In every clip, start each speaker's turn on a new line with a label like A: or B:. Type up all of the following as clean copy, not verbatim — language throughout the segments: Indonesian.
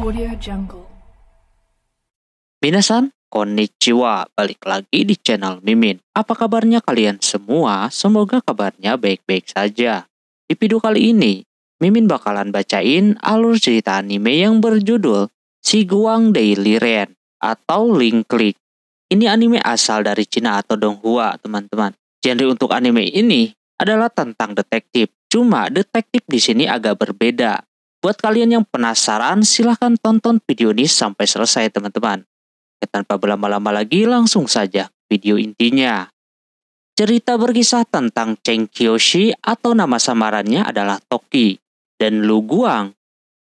A: Audio Jungle.
B: Minasan, konnichiwa. Balik lagi di channel Mimin. Apa kabarnya kalian semua? Semoga kabarnya baik-baik saja. Di video kali ini, Mimin bakalan bacain alur cerita anime yang berjudul Shiguang Daily Ren atau Link Click. Ini anime asal dari Cina atau Donghua, teman-teman. Genre untuk anime ini adalah tentang detektif. Cuma detektif di sini agak berbeda. Buat kalian yang penasaran, silahkan tonton video ini sampai selesai, teman-teman. Tanpa berlama-lama lagi, langsung saja video intinya. Cerita berkisah tentang Cheng Kyoshi atau nama samarannya adalah Toki, dan Lu Guang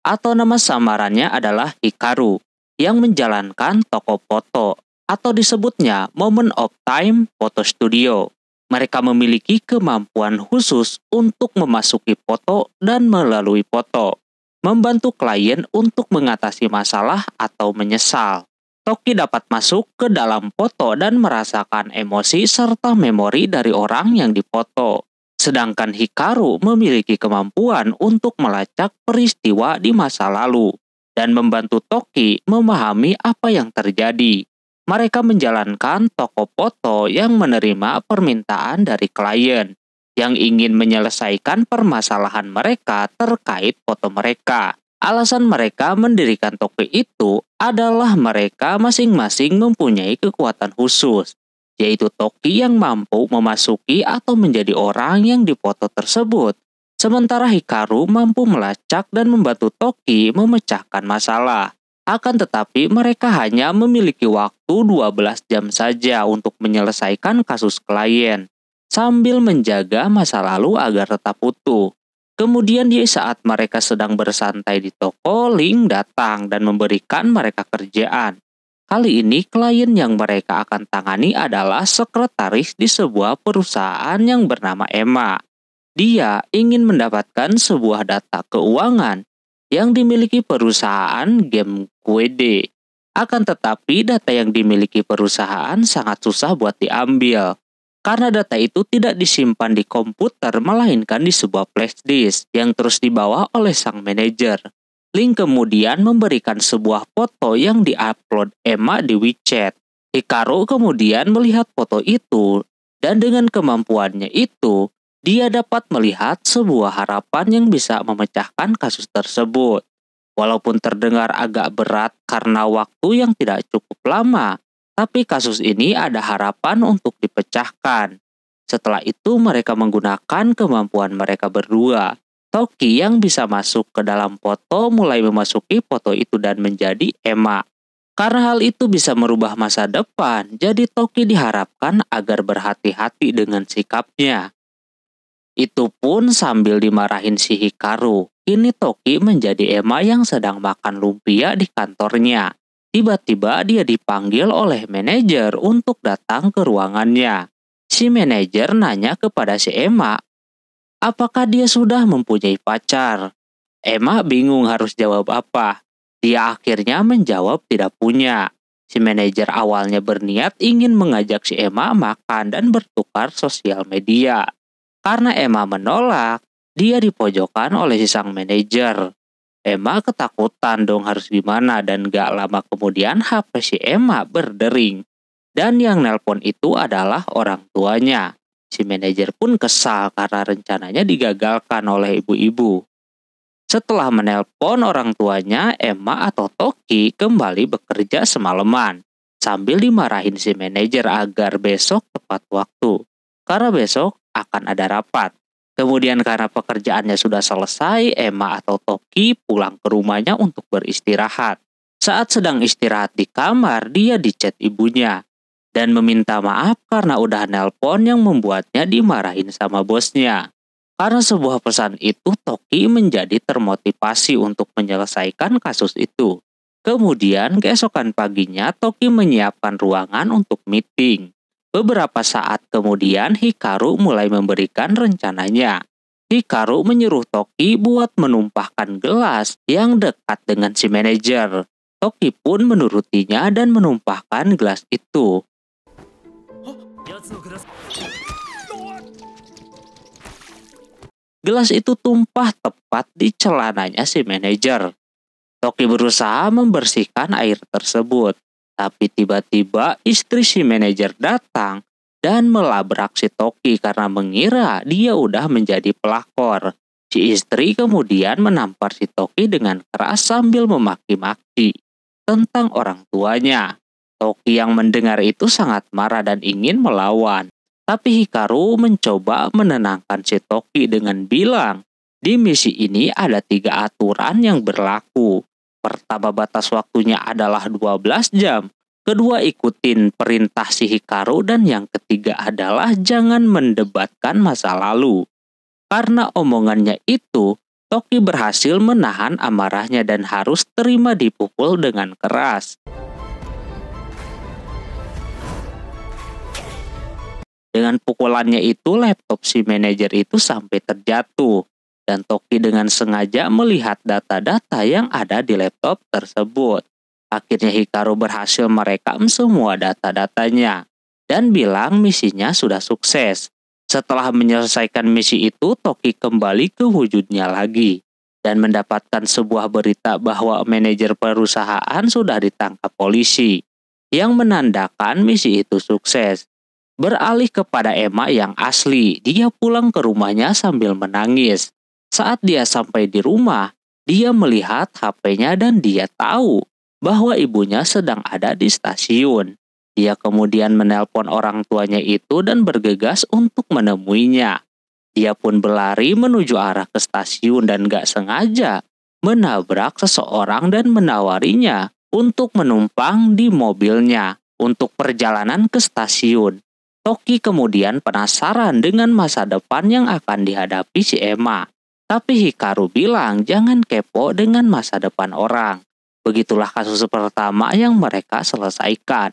B: atau nama samarannya adalah Hikaru, yang menjalankan toko foto atau disebutnya Moment of Time Photo Studio. Mereka memiliki kemampuan khusus untuk memasuki foto dan melalui foto, membantu klien untuk mengatasi masalah atau menyesal. Toki dapat masuk ke dalam foto dan merasakan emosi serta memori dari orang yang difoto. Sedangkan Hikaru memiliki kemampuan untuk melacak peristiwa di masa lalu dan membantu Toki memahami apa yang terjadi. Mereka menjalankan toko foto yang menerima permintaan dari klien yang ingin menyelesaikan permasalahan mereka terkait foto mereka. Alasan mereka mendirikan toko itu adalah mereka masing-masing mempunyai kekuatan khusus, yaitu Toki yang mampu memasuki atau menjadi orang yang difoto tersebut, sementara Hikaru mampu melacak dan membantu Toki memecahkan masalah. Akan tetapi mereka hanya memiliki waktu 12 jam saja untuk menyelesaikan kasus klien, sambil menjaga masa lalu agar tetap utuh. Kemudian di saat mereka sedang bersantai di toko, Link datang dan memberikan mereka kerjaan. Kali ini klien yang mereka akan tangani adalah sekretaris di sebuah perusahaan yang bernama Emma. Dia ingin mendapatkan sebuah data keuangan yang dimiliki perusahaan game QD. Akan tetapi data yang dimiliki perusahaan sangat susah buat diambil, karena data itu tidak disimpan di komputer melainkan di sebuah flash disk yang terus dibawa oleh sang manajer. Link kemudian memberikan sebuah foto yang diupload Emma di WeChat. Hikaru kemudian melihat foto itu dan dengan kemampuannya itu, dia dapat melihat sebuah harapan yang bisa memecahkan kasus tersebut. Walaupun terdengar agak berat karena waktu yang tidak cukup lama, tapi kasus ini ada harapan untuk dipecahkan. Setelah itu mereka menggunakan kemampuan mereka berdua. Toki yang bisa masuk ke dalam foto mulai memasuki foto itu dan menjadi Emma. Karena hal itu bisa merubah masa depan, jadi Toki diharapkan agar berhati-hati dengan sikapnya. Itu pun sambil dimarahin si Hikaru. Kini Toki menjadi Emma yang sedang makan lumpia di kantornya. Tiba-tiba dia dipanggil oleh manajer untuk datang ke ruangannya. Si manajer nanya kepada si Emma, apakah dia sudah mempunyai pacar? Emma bingung harus jawab apa. Dia akhirnya menjawab tidak punya. Si manajer awalnya berniat ingin mengajak si Emma makan dan bertukar sosial media. Karena Emma menolak, dia dipojokkan oleh si sang manajer. Emma ketakutan dong harus gimana dan gak lama kemudian HP si Emma berdering. Dan yang nelpon itu adalah orang tuanya. Si manajer pun kesal karena rencananya digagalkan oleh ibu-ibu. Setelah menelpon orang tuanya, Emma atau Toki kembali bekerja semalaman. Sambil dimarahin si manajer agar besok tepat waktu. Karena besok akan ada rapat. Kemudian karena pekerjaannya sudah selesai, Emma atau Toki pulang ke rumahnya untuk beristirahat. Saat sedang istirahat di kamar, dia dicat ibunya dan meminta maaf karena udah nelpon yang membuatnya dimarahin sama bosnya. Karena sebuah pesan itu, Toki menjadi termotivasi untuk menyelesaikan kasus itu. Kemudian keesokan paginya, Toki menyiapkan ruangan untuk meeting. Beberapa saat kemudian Hikaru mulai memberikan rencananya. Hikaru menyuruh Toki buat menumpahkan gelas yang dekat dengan si manajer. Toki pun menurutinya dan menumpahkan gelas itu. Gelas itu tumpah tepat di celananya si manajer. Toki berusaha membersihkan air tersebut, tapi tiba-tiba istri si manajer datang dan melabrak si Toki karena mengira dia udah menjadi pelakor. Si istri kemudian menampar si Toki dengan keras sambil memaki-maki tentang orang tuanya. Toki yang mendengar itu sangat marah dan ingin melawan. Tapi Hikaru mencoba menenangkan si Toki dengan bilang, di misi ini ada 3 aturan yang berlaku. Pertama, batas waktunya adalah 12 jam. Kedua, ikutin perintah si Hikaru. Dan yang ketiga adalah jangan mendebatkan masa lalu. Karena omongannya itu, Toki berhasil menahan amarahnya dan harus terima dipukul dengan keras. Dengan pukulannya itu, laptop si manajer itu sampai terjatuh. Dan Toki dengan sengaja melihat data-data yang ada di laptop tersebut. Akhirnya Hikaru berhasil merekam semua data-datanya dan bilang misinya sudah sukses. Setelah menyelesaikan misi itu, Toki kembali ke wujudnya lagi dan mendapatkan sebuah berita bahwa manajer perusahaan sudah ditangkap polisi, yang menandakan misi itu sukses. Beralih kepada Emma yang asli, dia pulang ke rumahnya sambil menangis. Saat dia sampai di rumah, dia melihat HP-nya dan dia tahu bahwa ibunya sedang ada di stasiun. Dia kemudian menelpon orang tuanya itu dan bergegas untuk menemuinya. Dia pun berlari menuju arah ke stasiun dan gak sengaja menabrak seseorang dan menawarinya untuk menumpang di mobilnya untuk perjalanan ke stasiun. Toki kemudian penasaran dengan masa depan yang akan dihadapi si Emma. Tapi Hikaru bilang jangan kepo dengan masa depan orang. Begitulah kasus pertama yang mereka selesaikan.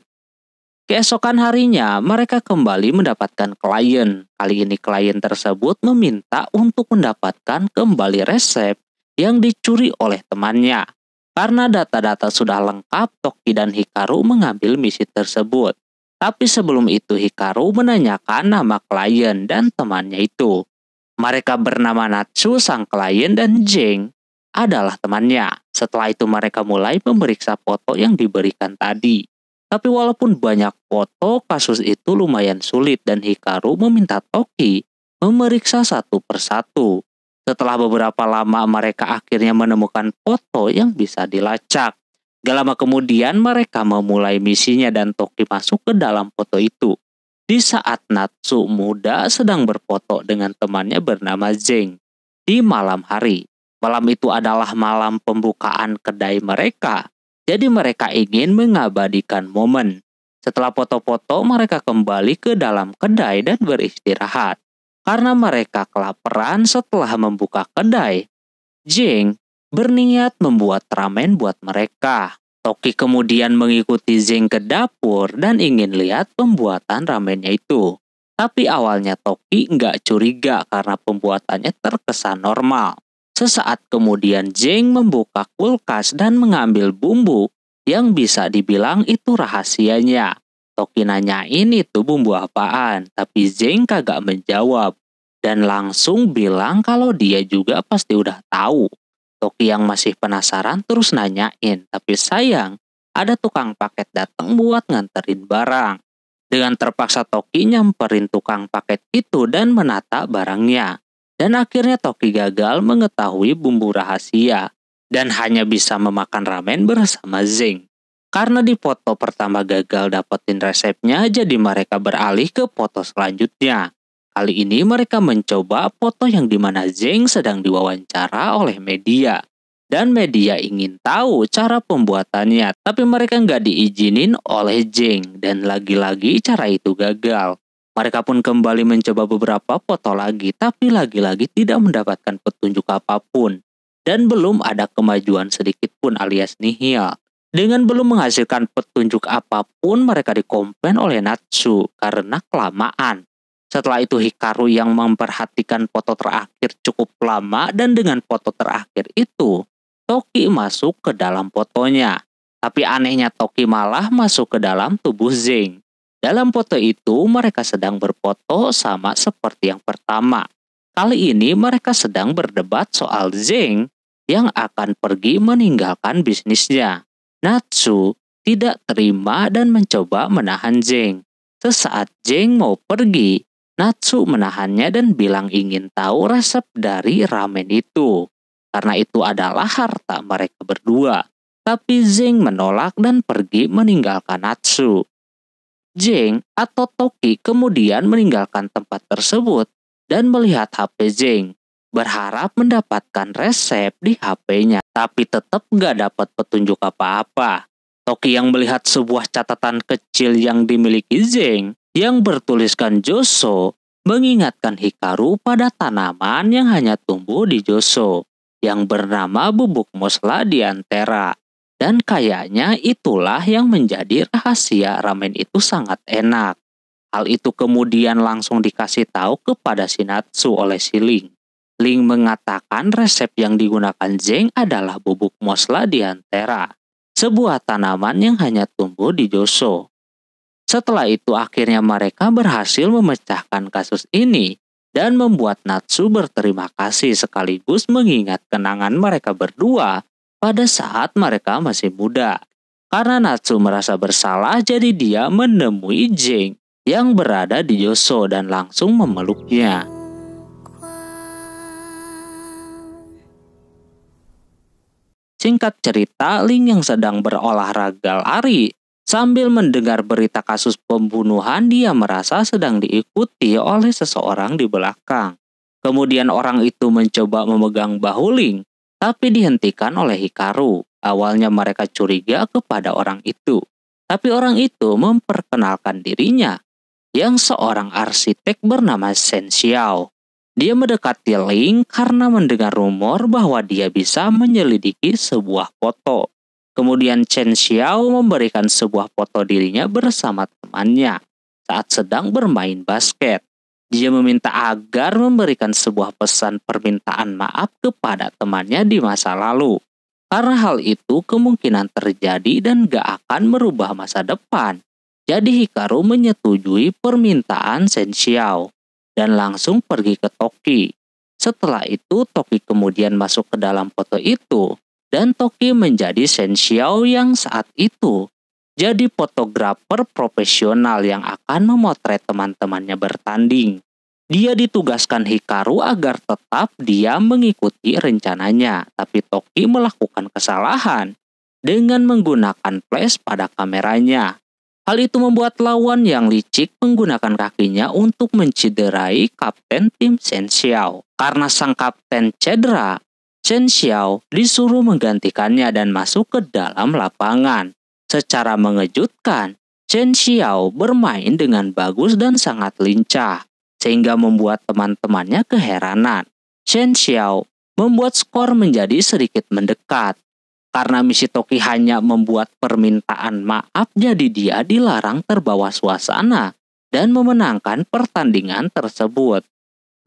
B: Keesokan harinya, mereka kembali mendapatkan klien. Kali ini klien tersebut meminta untuk mendapatkan kembali resep yang dicuri oleh temannya. Karena data-data sudah lengkap, Toki dan Hikaru mengambil misi tersebut. Tapi sebelum itu Hikaru menanyakan nama klien dan temannya itu. Mereka bernama Natsu sang klien dan Jeng adalah temannya. Setelah itu mereka mulai memeriksa foto yang diberikan tadi. Tapi walaupun banyak foto, kasus itu lumayan sulit dan Hikaru meminta Toki memeriksa satu persatu. Setelah beberapa lama mereka akhirnya menemukan foto yang bisa dilacak. Gak lama kemudian mereka memulai misinya dan Toki masuk ke dalam foto itu. Di saat Natsu muda sedang berfoto dengan temannya bernama Zeng. Di malam hari. Malam itu adalah malam pembukaan kedai mereka. Jadi mereka ingin mengabadikan momen. Setelah foto-foto mereka kembali ke dalam kedai dan beristirahat. Karena mereka kelaparan setelah membuka kedai. Zeng berniat membuat ramen buat mereka. Toki kemudian mengikuti Zeng ke dapur dan ingin lihat pembuatan ramennya itu. Tapi awalnya Toki nggak curiga karena pembuatannya terkesan normal. Sesaat kemudian Zeng membuka kulkas dan mengambil bumbu yang bisa dibilang itu rahasianya. Toki nanyain itu bumbu apaan, tapi Zeng kagak menjawab. Dan langsung bilang kalau dia juga pasti udah tahu. Toki yang masih penasaran terus nanyain, tapi sayang ada tukang paket datang buat nganterin barang. Dengan terpaksa Toki nyamperin tukang paket itu dan menata barangnya. Dan akhirnya Toki gagal mengetahui bumbu rahasia dan hanya bisa memakan ramen bersama Zeng. Karena di foto pertama gagal dapetin resepnya, jadi mereka beralih ke foto selanjutnya. Kali ini mereka mencoba foto yang dimana Zeng sedang diwawancara oleh media. Dan media ingin tahu cara pembuatannya, tapi mereka nggak diizinin oleh Zeng. Dan lagi-lagi cara itu gagal. Mereka pun kembali mencoba beberapa foto lagi, tapi lagi-lagi tidak mendapatkan petunjuk apapun. Dan belum ada kemajuan sedikit pun alias nihil. Dengan belum menghasilkan petunjuk apapun, mereka dikomplain oleh Natsu karena kelamaan. Setelah itu Hikaru yang memperhatikan foto terakhir cukup lama dan dengan foto terakhir itu, Toki masuk ke dalam fotonya. Tapi anehnya Toki malah masuk ke dalam tubuh Zeng. Dalam foto itu mereka sedang berfoto sama seperti yang pertama. Kali ini mereka sedang berdebat soal Zeng yang akan pergi meninggalkan bisnisnya. Natsu tidak terima dan mencoba menahan Zeng. Sesaat Zeng mau pergi, Natsu menahannya dan bilang ingin tahu resep dari ramen itu, karena itu adalah harta mereka berdua. Tapi Zeng menolak dan pergi meninggalkan Natsu. Zeng atau Toki kemudian meninggalkan tempat tersebut dan melihat HP Zeng, berharap mendapatkan resep di HP-nya, tapi tetap gak dapat petunjuk apa-apa. Toki yang melihat sebuah catatan kecil yang dimiliki Zeng yang bertuliskan Joso mengingatkan Hikaru pada tanaman yang hanya tumbuh di Joso yang bernama bubuk musla diantera. Dan kayaknya itulah yang menjadi rahasia ramen itu sangat enak. Hal itu kemudian langsung dikasih tahu kepada si Natsu oleh si Ling. Ling mengatakan resep yang digunakan Zeng adalah bubuk musla diantera, sebuah tanaman yang hanya tumbuh di Joso. Setelah itu akhirnya mereka berhasil memecahkan kasus ini dan membuat Natsu berterima kasih sekaligus mengingat kenangan mereka berdua pada saat mereka masih muda. Karena Natsu merasa bersalah, jadi dia menemui Zeng yang berada di Joso dan langsung memeluknya. Singkat cerita, Ling yang sedang berolahraga lari sambil mendengar berita kasus pembunuhan, dia merasa sedang diikuti oleh seseorang di belakang. Kemudian orang itu mencoba memegang bahu Ling, tapi dihentikan oleh Hikaru. Awalnya mereka curiga kepada orang itu, tapi orang itu memperkenalkan dirinya yang seorang arsitek bernama Shen Xiao. Dia mendekati Ling karena mendengar rumor bahwa dia bisa menyelidiki sebuah foto. Kemudian Shen Xiao memberikan sebuah foto dirinya bersama temannya saat sedang bermain basket. Dia meminta agar memberikan sebuah pesan permintaan maaf kepada temannya di masa lalu. Karena hal itu kemungkinan terjadi dan gak akan merubah masa depan. Jadi Hikaru menyetujui permintaan Shen Xiao dan langsung pergi ke Toki. Setelah itu Toki kemudian masuk ke dalam foto itu dan Toki menjadi Shen Xiao yang saat itu jadi fotografer profesional yang akan memotret teman-temannya bertanding. Dia ditugaskan Hikaru agar tetap dia mengikuti rencananya, tapi Toki melakukan kesalahan dengan menggunakan flash pada kameranya. Hal itu membuat lawan yang licik menggunakan kakinya untuk mencederai kapten tim Shen Xiao. Karena sang kapten cedera, Shen Xiao disuruh menggantikannya dan masuk ke dalam lapangan. Secara mengejutkan, Shen Xiao bermain dengan bagus dan sangat lincah, sehingga membuat teman-temannya keheranan. Shen Xiao membuat skor menjadi sedikit mendekat. Karena misi Toki hanya membuat permintaan maaf, jadi dia dilarang terbawa suasana dan memenangkan pertandingan tersebut.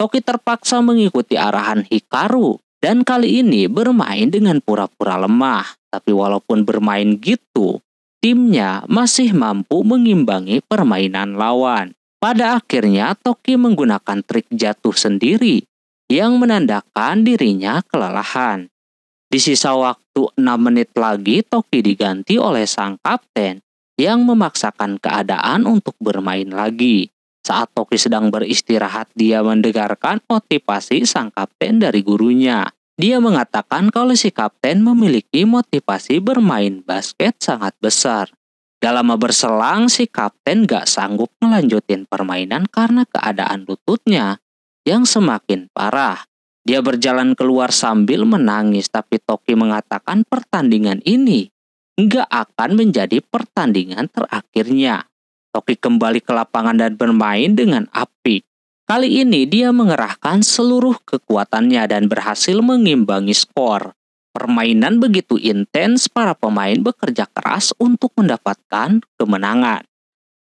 B: Toki terpaksa mengikuti arahan Hikaru dan kali ini bermain dengan pura-pura lemah. Tapi walaupun bermain gitu, timnya masih mampu mengimbangi permainan lawan. Pada akhirnya Toki menggunakan trik jatuh sendiri yang menandakan dirinya kelelahan. Di sisa waktu 6 menit lagi Toki diganti oleh sang kapten yang memaksakan keadaan untuk bermain lagi. Saat Toki sedang beristirahat, dia mendengarkan motivasi sang kapten dari gurunya. Dia mengatakan kalau si kapten memiliki motivasi bermain basket sangat besar. Gak lama berselang, si kapten gak sanggup melanjutin permainan karena keadaan lututnya yang semakin parah. Dia berjalan keluar sambil menangis, tapi Toki mengatakan pertandingan ini gak akan menjadi pertandingan terakhirnya. Toki kembali ke lapangan dan bermain dengan apik. Kali ini dia mengerahkan seluruh kekuatannya dan berhasil mengimbangi skor. Permainan begitu intens, para pemain bekerja keras untuk mendapatkan kemenangan.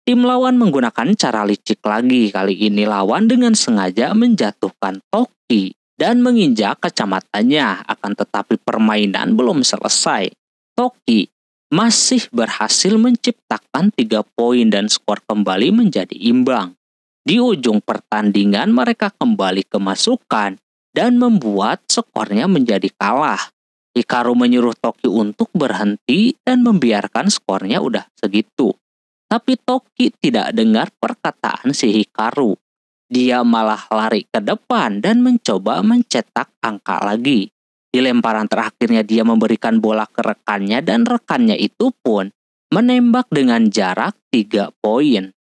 B: Tim lawan menggunakan cara licik lagi. Kali ini lawan dengan sengaja menjatuhkan Toki dan menginjak kacamatanya. Akan tetapi permainan belum selesai. Toki masih berhasil menciptakan 3 poin dan skor kembali menjadi imbang. Di ujung pertandingan mereka kembali kemasukan dan membuat skornya menjadi kalah. Hikaru menyuruh Toki untuk berhenti dan membiarkan skornya udah segitu. Tapi Toki tidak dengar perkataan si Hikaru. Dia malah lari ke depan dan mencoba mencetak angka lagi. Di lemparan terakhirnya dia memberikan bola ke rekannya dan rekannya itu pun menembak dengan jarak 3 poin.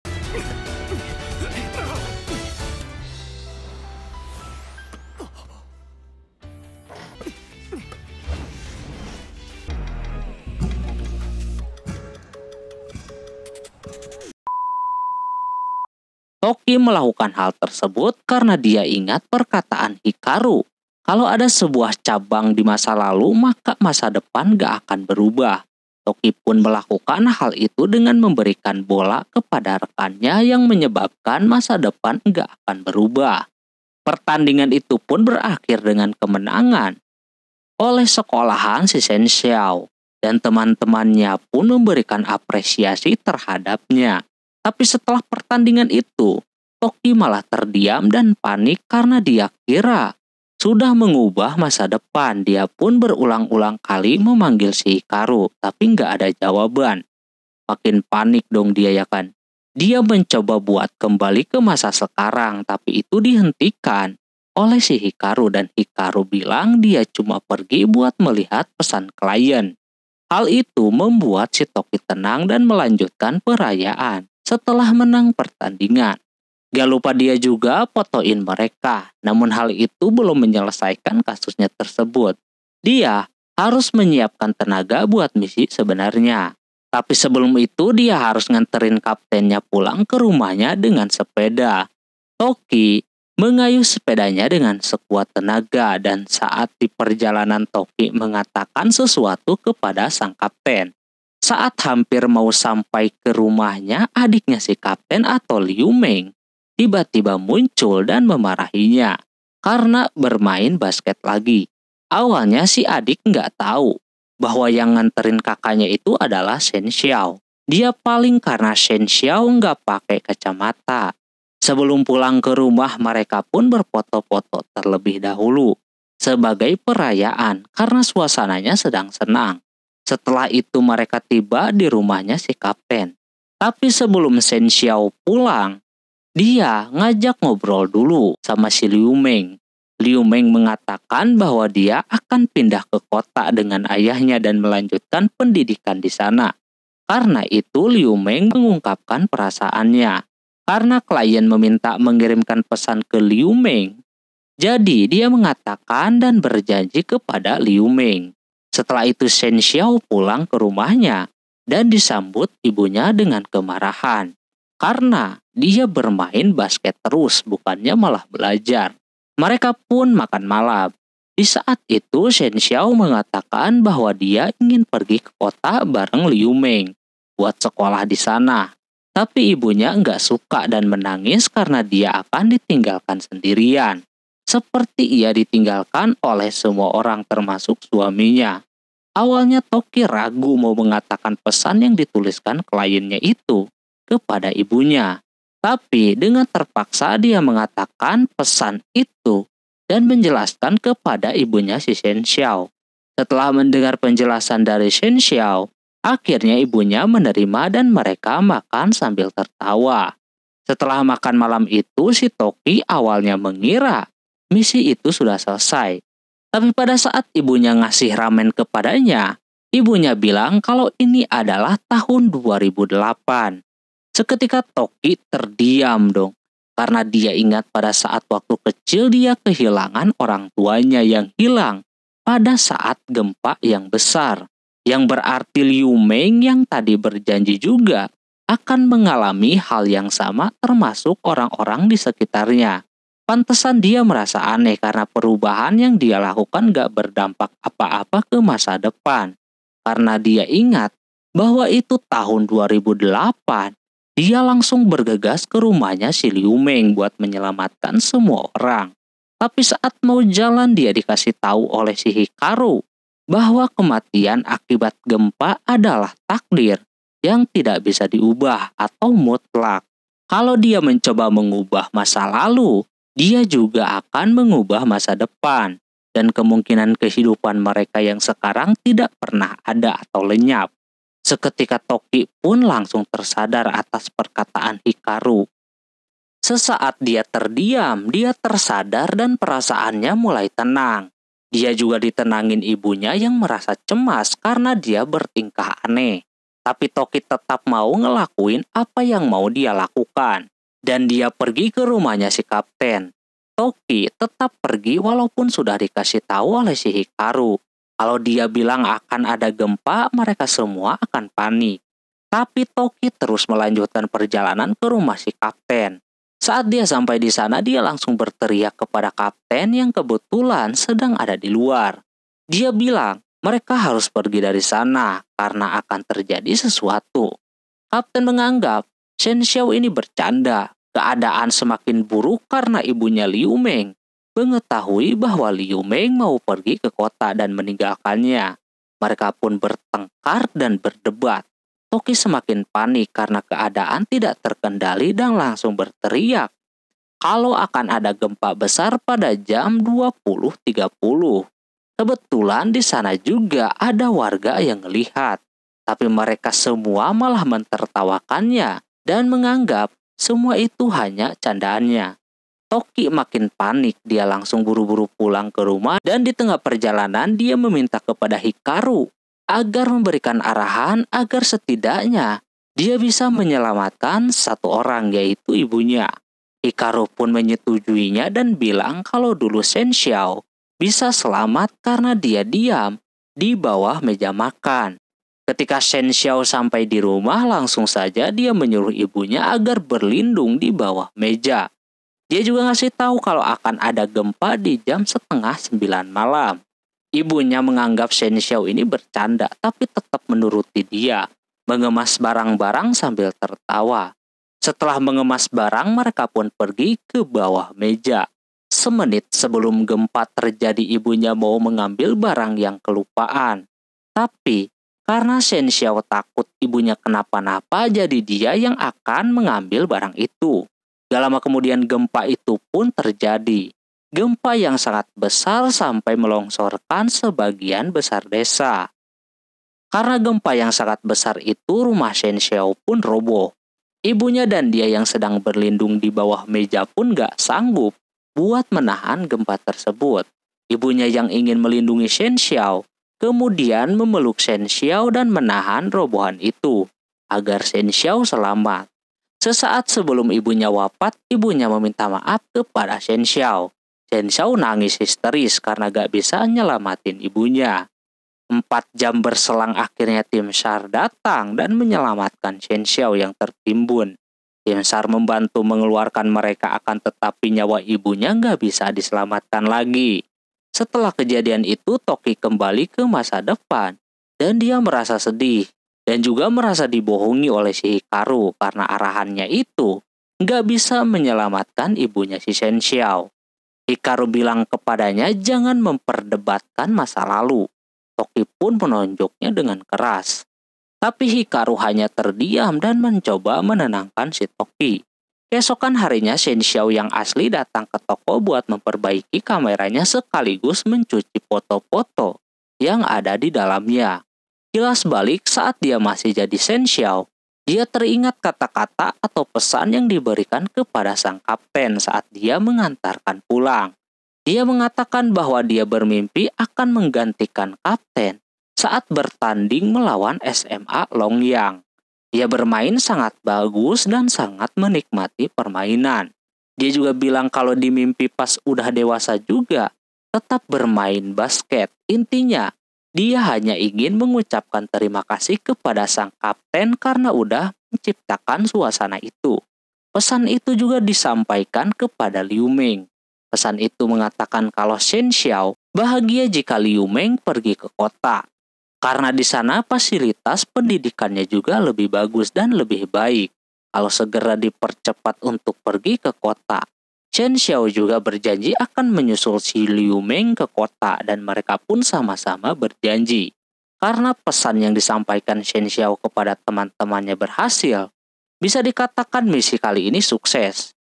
B: Toki melakukan hal tersebut karena dia ingat perkataan Hikaru. Kalau ada sebuah cabang di masa lalu, maka masa depan gak akan berubah. Toki pun melakukan hal itu dengan memberikan bola kepada rekannya yang menyebabkan masa depan gak akan berubah. Pertandingan itu pun berakhir dengan kemenangan oleh sekolahan si Shen Xiao, dan teman-temannya pun memberikan apresiasi terhadapnya. Tapi setelah pertandingan itu, Toki malah terdiam dan panik karena dia kira sudah mengubah masa depan. Dia pun berulang-ulang kali memanggil si Hikaru, tapi nggak ada jawaban. Makin panik dong dia ya kan. Dia mencoba buat kembali ke masa sekarang, tapi itu dihentikan oleh si Hikaru, dan Hikaru bilang dia cuma pergi buat melihat pesan klien. Hal itu membuat si Toki tenang dan melanjutkan perayaan setelah menang pertandingan. Gak lupa dia juga fotoin mereka, namun hal itu belum menyelesaikan kasusnya tersebut. Dia harus menyiapkan tenaga buat misi sebenarnya. Tapi sebelum itu dia harus nganterin kaptennya pulang ke rumahnya dengan sepeda. Toki mengayuh sepedanya dengan sekuat tenaga, dan saat di perjalanan Toki mengatakan sesuatu kepada sang kapten. Saat hampir mau sampai ke rumahnya, adiknya si kapten atau Liu Meng tiba-tiba muncul dan memarahinya karena bermain basket lagi. Awalnya si adik nggak tahu bahwa yang nganterin kakaknya itu adalah Shen Xiao. Dia paling karena Shen Xiao nggak pakai kacamata. Sebelum pulang ke rumah, mereka pun berfoto-foto terlebih dahulu sebagai perayaan karena suasananya sedang senang. Setelah itu mereka tiba di rumahnya si kapten. Tapi sebelum Shen Xiao pulang, dia ngajak ngobrol dulu sama si Liu Meng. Liu Meng mengatakan bahwa dia akan pindah ke kota dengan ayahnya dan melanjutkan pendidikan di sana. Karena itu Liu Meng mengungkapkan perasaannya. Karena klien meminta mengirimkan pesan ke Liu Meng, jadi dia mengatakan dan berjanji kepada Liu Meng. Setelah itu Shen Xiao pulang ke rumahnya dan disambut ibunya dengan kemarahan karena dia bermain basket terus, bukannya malah belajar. Mereka pun makan malam. Di saat itu Shen Xiao mengatakan bahwa dia ingin pergi ke kota bareng Liu Meng buat sekolah di sana. Tapi ibunya nggak suka dan menangis karena dia akan ditinggalkan sendirian. Seperti ia ditinggalkan oleh semua orang termasuk suaminya. Awalnya Toki ragu mau mengatakan pesan yang dituliskan kliennya itu kepada ibunya. Tapi dengan terpaksa dia mengatakan pesan itu dan menjelaskan kepada ibunya si Shen Xiao. Setelah mendengar penjelasan dari Shen Xiao, akhirnya ibunya menerima dan mereka makan sambil tertawa. Setelah makan malam itu, si Toki awalnya mengira misi itu sudah selesai. Tapi pada saat ibunya ngasih ramen kepadanya, ibunya bilang kalau ini adalah tahun 2008. Seketika Toki terdiam dong, karena dia ingat pada saat waktu kecil dia kehilangan orang tuanya yang hilang pada saat gempa yang besar. Yang berarti Liu Meng yang tadi berjanji juga akan mengalami hal yang sama termasuk orang-orang di sekitarnya. Pantesan dia merasa aneh karena perubahan yang dia lakukan gak berdampak apa-apa ke masa depan. Karena dia ingat bahwa itu tahun 2008, dia langsung bergegas ke rumahnya si Liu Meng buat menyelamatkan semua orang. Tapi saat mau jalan dia dikasih tahu oleh si Hikaru bahwa kematian akibat gempa adalah takdir yang tidak bisa diubah atau mutlak. Kalau dia mencoba mengubah masa lalu, dia juga akan mengubah masa depan. dan kemungkinan kehidupan mereka yang sekarang tidak pernah ada atau lenyap. Seketika Toki pun langsung tersadar atas perkataan Hikaru. Sesaat dia terdiam, dia tersadar dan perasaannya mulai tenang. Dia juga ditenangin ibunya yang merasa cemas karena dia bertingkah aneh. Tapi Toki tetap mau ngelakuin apa yang mau dia lakukan. Dan dia pergi ke rumahnya si kapten. Toki tetap pergi walaupun sudah dikasih tahu oleh si Hikaru. Kalau dia bilang akan ada gempa, mereka semua akan panik. Tapi Toki terus melanjutkan perjalanan ke rumah si kapten. Saat dia sampai di sana, dia langsung berteriak kepada kapten yang kebetulan sedang ada di luar. Dia bilang, mereka harus pergi dari sana karena akan terjadi sesuatu. Kapten menganggap Shen Xiao ini bercanda. Keadaan semakin buruk karena ibunya Liu Meng mengetahui bahwa Liu Meng mau pergi ke kota dan meninggalkannya. Mereka pun bertengkar dan berdebat. Toki semakin panik karena keadaan tidak terkendali dan langsung berteriak kalau akan ada gempa besar pada jam 20.30. Kebetulan di sana juga ada warga yang melihat, tapi mereka semua malah mentertawakannya dan menganggap semua itu hanya candaannya. Toki makin panik, dia langsung buru-buru pulang ke rumah dan di tengah perjalanan dia meminta kepada Hikaru agar memberikan arahan agar setidaknya dia bisa menyelamatkan satu orang, yaitu ibunya. Hikaru pun menyetujuinya dan bilang kalau dulu Shen Xiao bisa selamat karena dia diam di bawah meja makan. Ketika Shen Xiao sampai di rumah, langsung saja dia menyuruh ibunya agar berlindung di bawah meja. Dia juga ngasih tahu kalau akan ada gempa di jam 8:30 malam. Ibunya menganggap Shen Xiao ini bercanda, tapi tetap menuruti dia, mengemas barang-barang sambil tertawa. Setelah mengemas barang, mereka pun pergi ke bawah meja. Semenit sebelum gempa terjadi, ibunya mau mengambil barang yang kelupaan. Tapi, karena Shen Xiao takut ibunya kenapa-napa, jadi dia yang akan mengambil barang itu. Gak lama kemudian gempa itu pun terjadi. Gempa yang sangat besar sampai melongsorkan sebagian besar desa. Karena gempa yang sangat besar itu, rumah Shen Xiao pun roboh. Ibunya dan dia yang sedang berlindung di bawah meja pun gak sanggup buat menahan gempa tersebut. Ibunya yang ingin melindungi Shen Xiao kemudian memeluk Shen Xiao dan menahan robohan itu agar Shen Xiao selamat. Sesaat sebelum ibunya wafat, ibunya meminta maaf kepada Shen Xiao. Shen Xiao nangis histeris karena gak bisa nyelamatin ibunya. 4 jam berselang akhirnya tim SAR datang dan menyelamatkan Shen Xiao yang tertimbun. Tim SAR membantu mengeluarkan mereka, akan tetapi nyawa ibunya gak bisa diselamatkan lagi. Setelah kejadian itu, Toki kembali ke masa depan dan dia merasa sedih dan juga merasa dibohongi oleh si Hikaru karena arahannya itu gak bisa menyelamatkan ibunya si Shen Xiao. Hikaru bilang kepadanya jangan memperdebatkan masa lalu. Toki pun menonjoknya dengan keras. Tapi Hikaru hanya terdiam dan mencoba menenangkan si Toki. Keesokan harinya Shen Xiao yang asli datang ke toko buat memperbaiki kameranya sekaligus mencuci foto-foto yang ada di dalamnya. Kilas balik, saat dia masih jadi Shen Xiao, dia teringat kata-kata atau pesan yang diberikan kepada sang kapten saat dia mengantarkan pulang. Dia mengatakan bahwa dia bermimpi akan menggantikan kapten saat bertanding melawan SMA Longyang. Dia bermain sangat bagus dan sangat menikmati permainan. Dia juga bilang kalau di mimpi pas udah dewasa juga tetap bermain basket. Intinya, dia hanya ingin mengucapkan terima kasih kepada sang kapten karena udah menciptakan suasana itu. Pesan itu juga disampaikan kepada Liu Meng. Pesan itu mengatakan kalau Shen Xiao bahagia jika Liu Meng pergi ke kota. Karena di sana fasilitas pendidikannya juga lebih bagus dan lebih baik. Kalau segera dipercepat untuk pergi ke kota. Shen Xiao juga berjanji akan menyusul si Liu Meng ke kota dan mereka pun sama-sama berjanji. Karena pesan yang disampaikan Shen Xiao kepada teman-temannya berhasil, bisa dikatakan misi kali ini sukses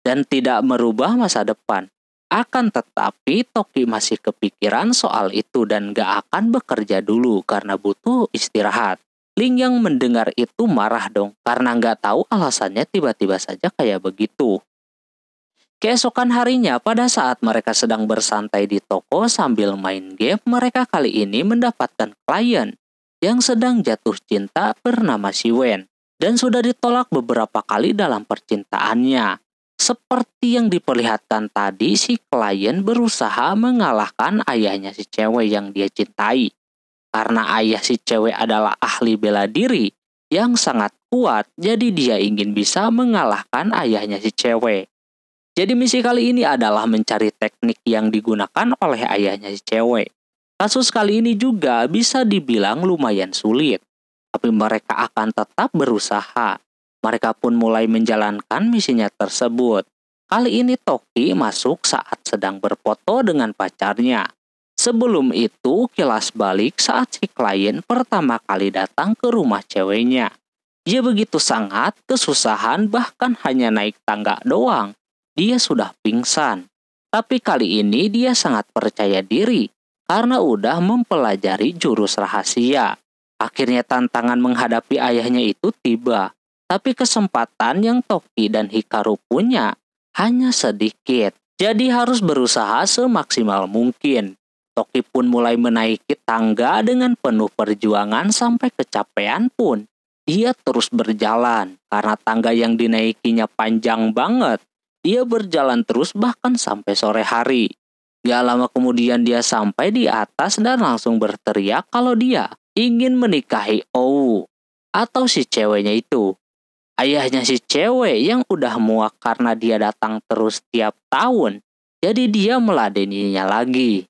B: dan tidak merubah masa depan. Akan tetapi Toki masih kepikiran soal itu dan gak akan bekerja dulu karena butuh istirahat. Ling yang mendengar itu marah dong karena gak tahu alasannya tiba-tiba saja kayak begitu. Keesokan harinya pada saat mereka sedang bersantai di toko sambil main game, mereka kali ini mendapatkan klien yang sedang jatuh cinta bernama Siwen dan sudah ditolak beberapa kali dalam percintaannya. Seperti yang diperlihatkan tadi, si klien berusaha mengalahkan ayahnya si cewek yang dia cintai. Karena ayah si cewek adalah ahli bela diri yang sangat kuat, jadi dia ingin bisa mengalahkan ayahnya si cewek. Jadi misi kali ini adalah mencari teknik yang digunakan oleh ayahnya si cewek. Kasus kali ini juga bisa dibilang lumayan sulit, tapi mereka akan tetap berusaha. Mereka pun mulai menjalankan misinya tersebut. Kali ini Toki masuk saat sedang berfoto dengan pacarnya. Sebelum itu kilas balik saat si klien pertama kali datang ke rumah ceweknya. Dia begitu sangat kesusahan bahkan hanya naik tangga doang. Dia sudah pingsan. Tapi kali ini dia sangat percaya diri karena udah mempelajari jurus rahasia. Akhirnya tantangan menghadapi ayahnya itu tiba. Tapi kesempatan yang Toki dan Hikaru punya hanya sedikit. Jadi harus berusaha semaksimal mungkin. Toki pun mulai menaiki tangga dengan penuh perjuangan sampai kecapean pun. Dia terus berjalan karena tangga yang dinaikinya panjang banget. Dia berjalan terus bahkan sampai sore hari. Gak lama kemudian dia sampai di atas dan langsung berteriak kalau dia ingin menikahi Ou atau si ceweknya itu. Ayahnya si cewek yang udah muak karena dia datang terus tiap tahun, jadi dia meladeninya lagi.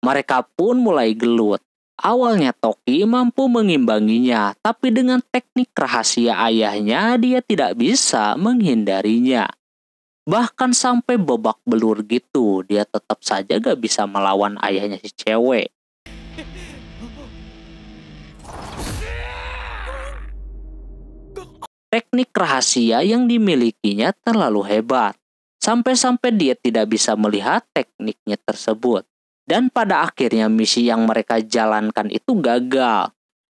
B: Mereka pun mulai gelut. Awalnya Toki mampu mengimbanginya, tapi dengan teknik rahasia ayahnya dia tidak bisa menghindarinya. Bahkan sampai babak belur gitu, dia tetap saja gak bisa melawan ayahnya si cewek. Teknik rahasia yang dimilikinya terlalu hebat, sampai-sampai dia tidak bisa melihat tekniknya tersebut. Dan pada akhirnya misi yang mereka jalankan itu gagal.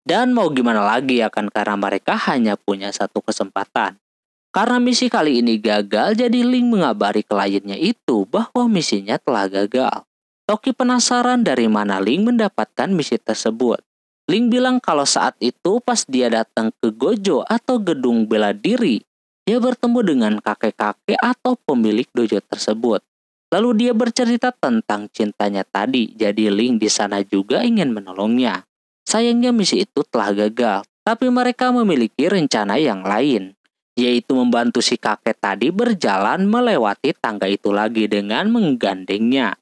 B: Dan mau gimana lagi ya kan, karena mereka hanya punya satu kesempatan. Karena misi kali ini gagal, jadi Ling mengabari kliennya itu bahwa misinya telah gagal. Toki penasaran dari mana Ling mendapatkan misi tersebut. Ling bilang kalau saat itu pas dia datang ke Gojo atau gedung bela diri, dia bertemu dengan kakek-kakek atau pemilik dojo tersebut. Lalu dia bercerita tentang cintanya tadi, jadi Ling di sana juga ingin menolongnya. Sayangnya misi itu telah gagal, tapi mereka memiliki rencana yang lain, yaitu membantu si kakek tadi berjalan melewati tangga itu lagi dengan menggandengnya.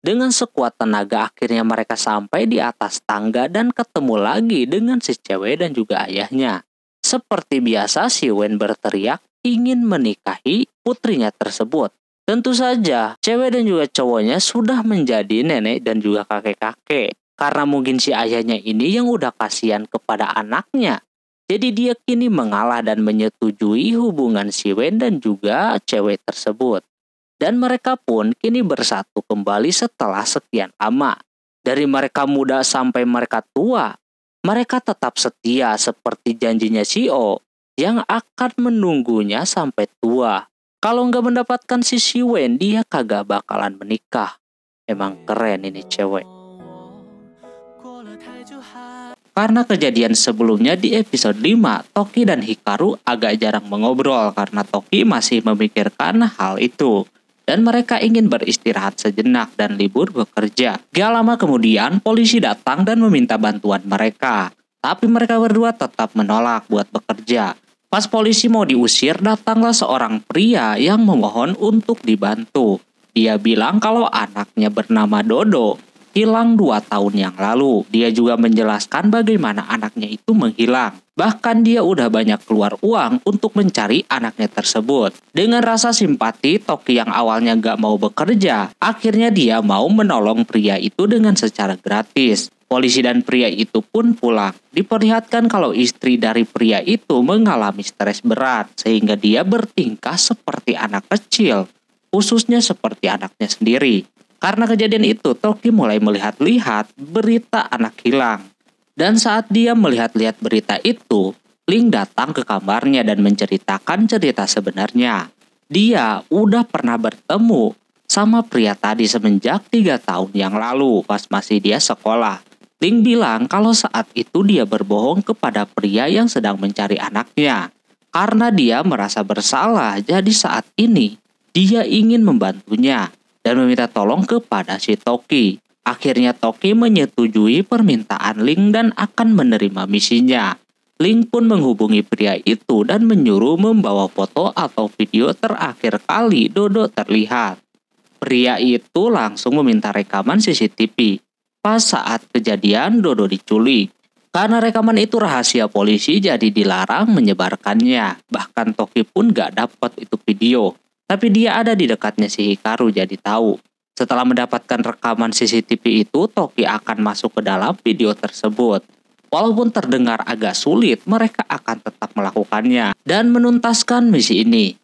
B: Dengan sekuat tenaga akhirnya mereka sampai di atas tangga dan ketemu lagi dengan si cewek dan juga ayahnya. Seperti biasa si Wen berteriak ingin menikahi putrinya tersebut. Tentu saja cewek dan juga cowoknya sudah menjadi nenek dan juga kakek-kakek. Karena mungkin si ayahnya ini yang udah kasihan kepada anaknya. Jadi dia kini mengalah dan menyetujui hubungan si Wen dan juga cewek tersebut. Dan mereka pun kini bersatu kembali setelah sekian lama. Dari mereka muda sampai mereka tua, mereka tetap setia seperti janjinya Shio yang akan menunggunya sampai tua. Kalau nggak mendapatkan si Siwen, dia kagak bakalan menikah. Emang keren ini cewek. Karena kejadian sebelumnya di episode 5, Toki dan Hikaru agak jarang mengobrol karena Toki masih memikirkan hal itu. Dan mereka ingin beristirahat sejenak dan libur bekerja. Gak lama kemudian, polisi datang dan meminta bantuan mereka. Tapi mereka berdua tetap menolak buat bekerja. Pas polisi mau diusir, datanglah seorang pria yang memohon untuk dibantu. Dia bilang kalau anaknya bernama Dodo hilang 2 tahun yang lalu. Dia juga menjelaskan bagaimana anaknya itu menghilang. Bahkan dia udah banyak keluar uang untuk mencari anaknya tersebut. Dengan rasa simpati, Toki yang awalnya gak mau bekerja, akhirnya dia mau menolong pria itu dengan secara gratis. Polisi dan pria itu pun pulang. Diperlihatkan kalau istri dari pria itu mengalami stres berat, sehingga dia bertingkah seperti anak kecil. khususnya seperti anaknya sendiri. Karena kejadian itu, Toki mulai melihat-lihat berita anak hilang. Dan saat dia melihat-lihat berita itu, Ling datang ke kamarnya dan menceritakan cerita sebenarnya. Dia udah pernah bertemu sama pria tadi semenjak 3 tahun yang lalu pas masih dia sekolah. Ling bilang kalau saat itu dia berbohong kepada pria yang sedang mencari anaknya. Karena dia merasa bersalah, jadi saat ini dia ingin membantunya dan meminta tolong kepada si Toki. Akhirnya Toki menyetujui permintaan Ling dan akan menerima misinya. Ling pun menghubungi pria itu dan menyuruh membawa foto atau video terakhir kali Dodo terlihat. Pria itu langsung meminta rekaman CCTV pas saat kejadian Dodo diculik. Karena rekaman itu rahasia polisi jadi dilarang menyebarkannya. Bahkan Toki pun gak dapat itu video. Tapi dia ada di dekatnya si Hikaru jadi tahu. Setelah mendapatkan rekaman CCTV itu, Toki akan masuk ke dalam video tersebut. Walaupun terdengar agak sulit, mereka akan tetap melakukannya dan menuntaskan misi ini.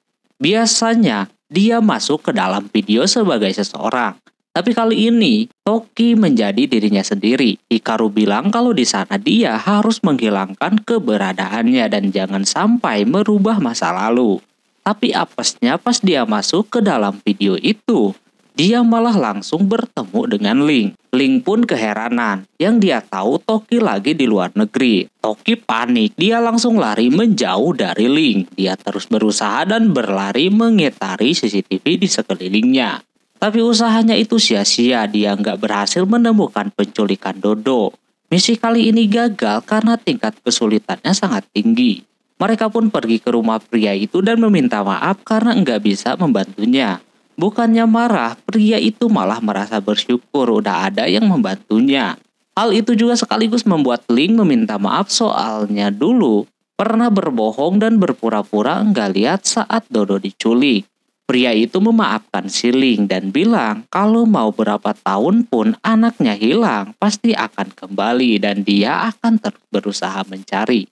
B: Biasanya, dia masuk ke dalam video sebagai seseorang. Tapi kali ini, Toki menjadi dirinya sendiri. Hikaru bilang kalau di sana dia harus menghilangkan keberadaannya dan jangan sampai merubah masa lalu. Tapi apesnya pas dia masuk ke dalam video itu, dia malah langsung bertemu dengan Ling. Ling pun keheranan, yang dia tahu Toki lagi di luar negeri. Toki panik, dia langsung lari menjauh dari Ling. Dia terus berusaha dan berlari mengitari CCTV di sekelilingnya. Tapi usahanya itu sia-sia, dia nggak berhasil menemukan penculikan Dodo. Misi kali ini gagal karena tingkat kesulitannya sangat tinggi. Mereka pun pergi ke rumah pria itu dan meminta maaf karena nggak bisa membantunya. Bukannya marah, pria itu malah merasa bersyukur udah ada yang membantunya. Hal itu juga sekaligus membuat Ling meminta maaf soalnya dulu pernah berbohong dan berpura-pura nggak lihat saat Dodo diculik. Pria itu memaafkan si Ling dan bilang kalau mau berapa tahun pun anaknya hilang pasti akan kembali dan dia akan terus berusaha mencari.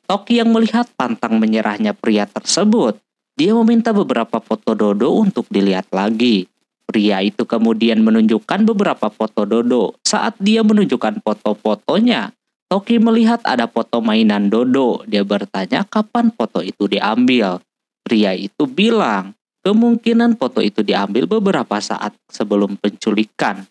B: Toki yang melihat pantang menyerahnya pria tersebut, dia meminta beberapa foto Dodo untuk dilihat lagi. Pria itu kemudian menunjukkan beberapa foto Dodo. Saat dia menunjukkan foto-fotonya, Toki melihat ada foto mainan Dodo. Dia bertanya kapan foto itu diambil. Pria itu bilang, kemungkinan foto itu diambil beberapa saat sebelum penculikan.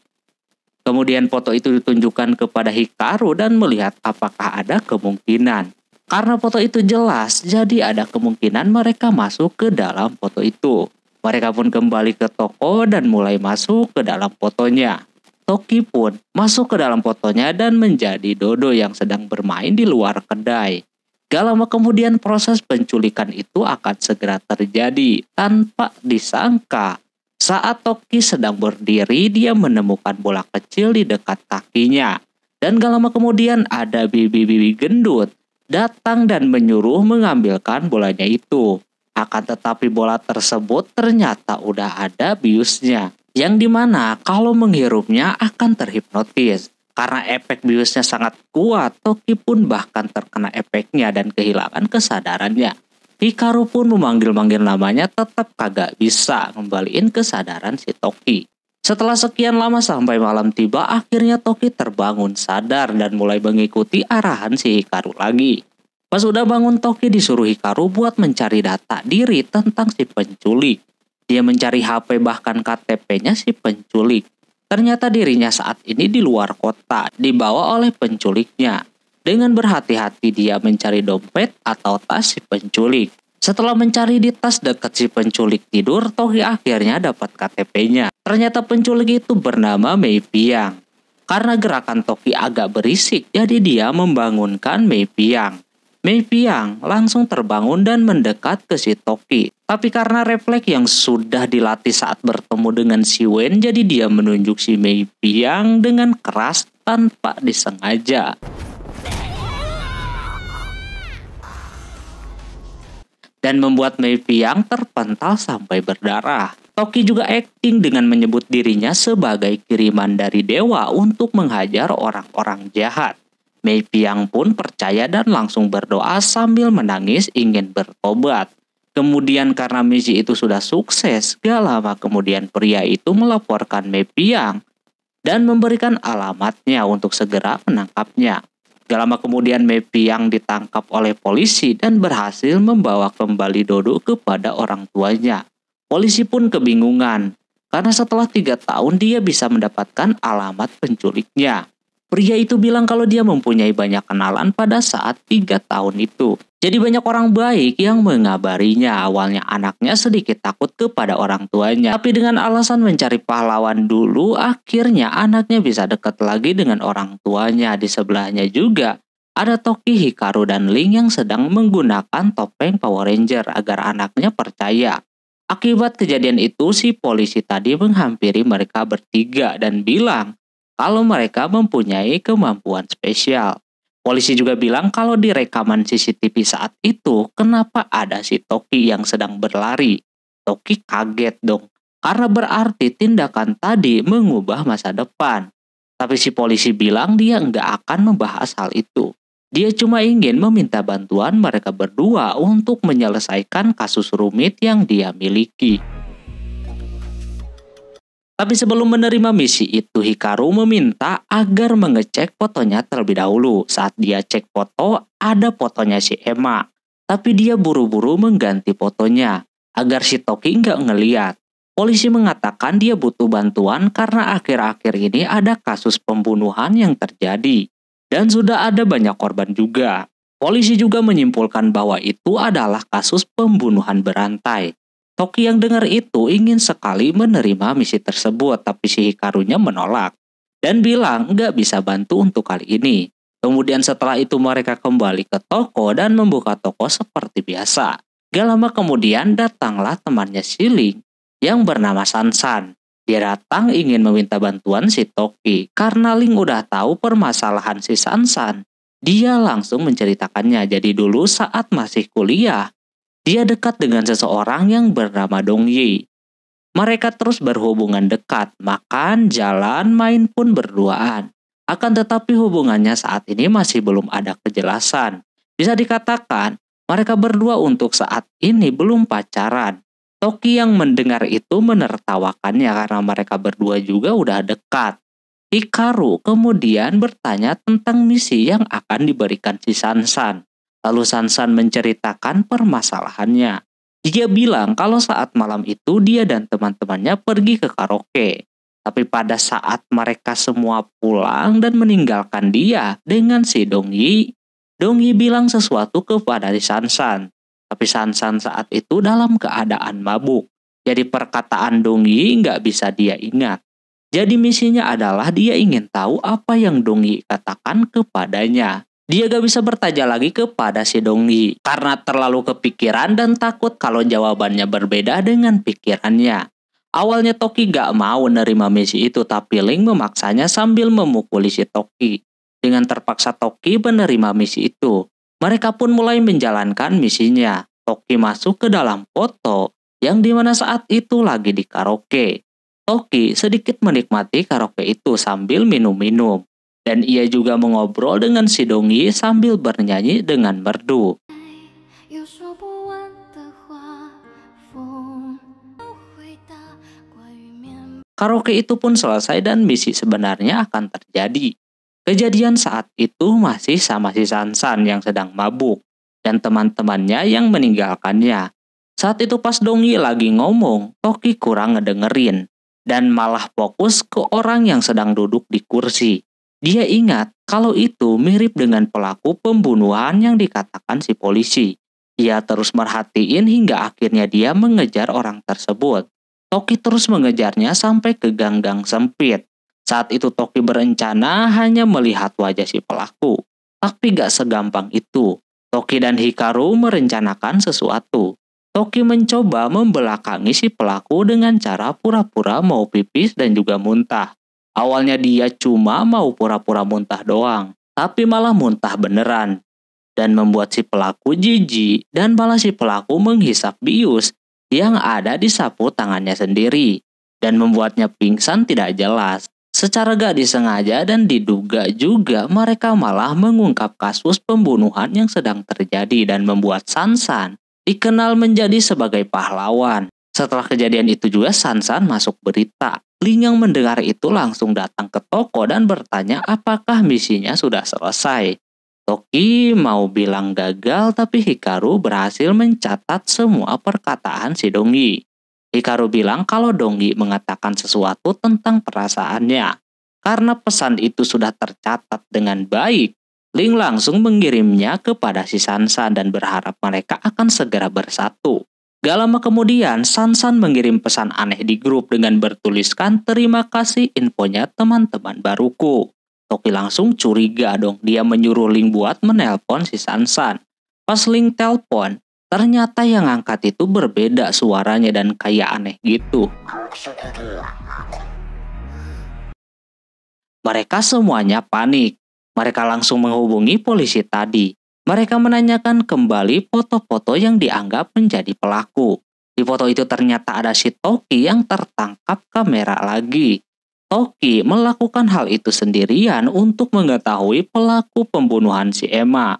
B: Kemudian foto itu ditunjukkan kepada Hikaru dan melihat apakah ada kemungkinan. Karena foto itu jelas, jadi ada kemungkinan mereka masuk ke dalam foto itu. Mereka pun kembali ke toko dan mulai masuk ke dalam fotonya. Toki pun masuk ke dalam fotonya dan menjadi Dodo yang sedang bermain di luar kedai. Gak lama kemudian proses penculikan itu akan segera terjadi tanpa disangka. Saat Toki sedang berdiri, dia menemukan bola kecil di dekat kakinya. Dan gak lama kemudian ada bibi-bibi gendut datang dan menyuruh mengambilkan bolanya itu. Akan tetapi bola tersebut ternyata udah ada biusnya. Yang dimana kalau menghirupnya akan terhipnotis. Karena efek biusnya sangat kuat, Toki pun bahkan terkena efeknya dan kehilangan kesadarannya. Hikaru pun memanggil-manggil namanya tetap kagak bisa ngembaliin kesadaran si Toki. Setelah sekian lama sampai malam tiba, akhirnya Toki terbangun sadar dan mulai mengikuti arahan si Hikaru lagi. Pas udah bangun, Toki disuruh Hikaru buat mencari data diri tentang si penculik. Dia mencari HP bahkan KTP-nya si penculik. Ternyata dirinya saat ini di luar kota, dibawa oleh penculiknya. Dengan berhati-hati dia mencari dompet atau tas si penculik. Setelah mencari di tas dekat si penculik tidur, Toki akhirnya dapat KTP-nya. Ternyata penculik itu bernama Mei Piang. Karena gerakan Toki agak berisik, jadi dia membangunkan Mei Piang. Mei Piang langsung terbangun dan mendekat ke si Toki. Tapi karena refleks yang sudah dilatih saat bertemu dengan si Wen, jadi dia menunjuk si Mei Piang dengan keras tanpa disengaja. Dan membuat Mei Piang terpental sampai berdarah. Toki juga akting dengan menyebut dirinya sebagai kiriman dari dewa untuk menghajar orang-orang jahat. Mei Piang pun percaya dan langsung berdoa sambil menangis ingin bertobat. Kemudian karena misi itu sudah sukses, gak lama kemudian pria itu melaporkan Mepiang dan memberikan alamatnya untuk segera menangkapnya. Gak lama kemudian Mepiang ditangkap oleh polisi dan berhasil membawa kembali Dodo kepada orang tuanya. Polisi pun kebingungan, karena setelah 3 tahun dia bisa mendapatkan alamat penculiknya. Pria itu bilang kalau dia mempunyai banyak kenalan pada saat 3 tahun itu. Jadi banyak orang baik yang mengabarinya. Awalnya anaknya sedikit takut kepada orang tuanya. Tapi dengan alasan mencari pahlawan dulu, akhirnya anaknya bisa dekat lagi dengan orang tuanya. Di sebelahnya juga ada Toki, Hikaru, dan Ling yang sedang menggunakan topeng Power Ranger agar anaknya percaya. Akibat kejadian itu, si polisi tadi menghampiri mereka bertiga dan bilang kalau mereka mempunyai kemampuan spesial. Polisi juga bilang kalau di rekaman CCTV saat itu, kenapa ada si Toki yang sedang berlari? Toki kaget dong, karena berarti tindakan tadi mengubah masa depan. Tapi si polisi bilang dia nggak akan membahas hal itu. Dia cuma ingin meminta bantuan mereka berdua untuk menyelesaikan kasus rumit yang dia miliki. Tapi sebelum menerima misi itu, Hikaru meminta agar mengecek fotonya terlebih dahulu. Saat dia cek foto, ada fotonya si Emma. Tapi dia buru-buru mengganti fotonya, agar si Toki nggak ngeliat. Polisi mengatakan dia butuh bantuan karena akhir-akhir ini ada kasus pembunuhan yang terjadi. Dan sudah ada banyak korban juga. Polisi juga menyimpulkan bahwa itu adalah kasus pembunuhan berantai. Toki yang dengar itu ingin sekali menerima misi tersebut, tapi si Hikarunya menolak dan bilang nggak bisa bantu untuk kali ini. Kemudian setelah itu mereka kembali ke toko dan membuka toko seperti biasa. Gak lama kemudian datanglah temannya si Ling yang bernama Sansan. Dia datang ingin meminta bantuan si Toki. Karena Ling udah tahu permasalahan si Sansan, dia langsung menceritakannya. Jadi dulu saat masih kuliah, dia dekat dengan seseorang yang bernama Dong Yi. Mereka terus berhubungan dekat, makan, jalan, main pun berduaan. Akan tetapi hubungannya saat ini masih belum ada kejelasan. Bisa dikatakan, mereka berdua untuk saat ini belum pacaran. Toki yang mendengar itu menertawakannya karena mereka berdua juga udah dekat. Hikaru kemudian bertanya tentang misi yang akan diberikan si Sansan. Lalu Sansan menceritakan permasalahannya. Dia bilang kalau saat malam itu dia dan teman-temannya pergi ke karaoke. Tapi pada saat mereka semua pulang dan meninggalkan dia dengan si Dong Yi bilang sesuatu kepada si Sansan. Tapi Sansan saat itu dalam keadaan mabuk. Jadi perkataan Dong Yi nggak bisa dia ingat. Jadi misinya adalah dia ingin tahu apa yang Dong Yi katakan kepadanya. Dia gak bisa bertanya lagi kepada si Dong Yi karena terlalu kepikiran dan takut kalau jawabannya berbeda dengan pikirannya. Awalnya Toki gak mau nerima misi itu, tapi Ling memaksanya sambil memukuli si Toki. Dengan terpaksa Toki menerima misi itu. Mereka pun mulai menjalankan misinya. Toki masuk ke dalam foto yang dimana saat itu lagi di karaoke. Toki sedikit menikmati karaoke itu sambil minum-minum. Dan ia juga mengobrol dengan si Dong Yi sambil bernyanyi dengan merdu. Karaoke itu pun selesai dan misi sebenarnya akan terjadi. Kejadian saat itu masih sama si Sansan yang sedang mabuk dan teman-temannya yang meninggalkannya. Saat itu pas Dong Yi lagi ngomong, Toki kurang ngedengerin dan malah fokus ke orang yang sedang duduk di kursi. Dia ingat kalau itu mirip dengan pelaku pembunuhan yang dikatakan si polisi. Dia terus merhatiin hingga akhirnya dia mengejar orang tersebut. Toki terus mengejarnya sampai ke gang-gang sempit. Saat itu Toki berencana hanya melihat wajah si pelaku. Tapi gak segampang itu. Toki dan Hikaru merencanakan sesuatu. Toki mencoba membelakangi si pelaku dengan cara pura-pura mau pipis dan juga muntah. Awalnya dia cuma mau pura-pura muntah doang, tapi malah muntah beneran. Dan membuat si pelaku jijik dan malah si pelaku menghisap bius yang ada di sapu tangannya sendiri. Dan membuatnya pingsan tidak jelas. Secara gak disengaja dan diduga juga mereka malah mengungkap kasus pembunuhan yang sedang terjadi dan membuat Sansan dikenal menjadi sebagai pahlawan. Setelah kejadian itu juga Sansan masuk berita. Ling yang mendengar itu langsung datang ke toko dan bertanya apakah misinya sudah selesai. Toki mau bilang gagal tapi Hikaru berhasil mencatat semua perkataan si Donggi. Hikaru bilang kalau Donggi mengatakan sesuatu tentang perasaannya. Karena pesan itu sudah tercatat dengan baik, Ling langsung mengirimnya kepada si Sansan dan berharap mereka akan segera bersatu. Gak lama kemudian, Sansan mengirim pesan aneh di grup dengan bertuliskan terima kasih infonya teman-teman baruku. Toki langsung curiga dong, dia menyuruh Ling buat menelpon si Sansan. Pas Ling telpon, ternyata yang angkat itu berbeda suaranya dan kayak aneh gitu. Mereka semuanya panik. Mereka langsung menghubungi polisi tadi. Mereka menanyakan kembali foto-foto yang dianggap menjadi pelaku. Di foto itu ternyata ada si Toki yang tertangkap kamera lagi. Toki melakukan hal itu sendirian untuk mengetahui pelaku pembunuhan si Emma.